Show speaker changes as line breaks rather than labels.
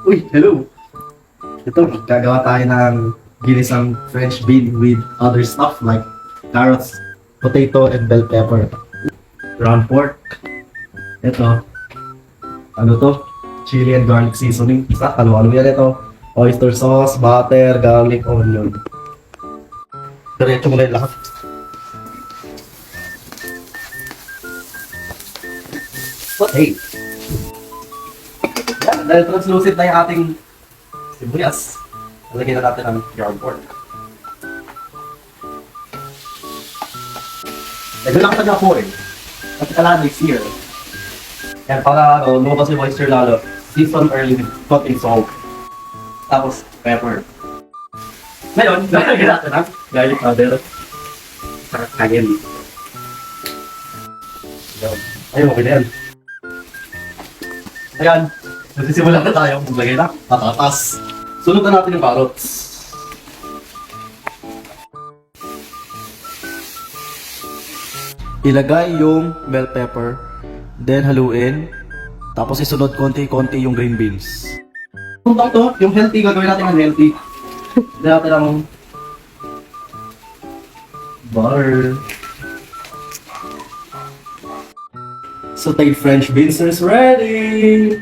Uy, hello! Ito, gagawa tayo ng ginisang French bean with other stuff like carrots, potato, and bell pepper. Ground pork. Ito, ano to? Chili and garlic seasoning. Isa, halo-halo yan ito. Oyster sauce, butter, garlic, onion. Diretso mo na yung lahat. Okay. Yan, dahil translucent na yung ating sibuyas, lalagyan na natin ang ground pork. Medyo lang taga po eh. Kasi kailangan is here. Yan, para lumabas yung moisture lalo. Season early with cooking salt. Tapos, pepper. Ngayon, lalagyan natin ang garlic powder. Saka cayenne. Ayun, okay na yan. Ayan, nagsisimulan na tayo. Maglagay na, patatas. Sunod na natin yung carrots. Ilagay yung bell pepper, then haluin, tapos isunod konti-konti yung green beans. Kung to, yung healthy, gagawin natin ang healthy. Ilagay natin ang butter. Sauteed French beans is ready!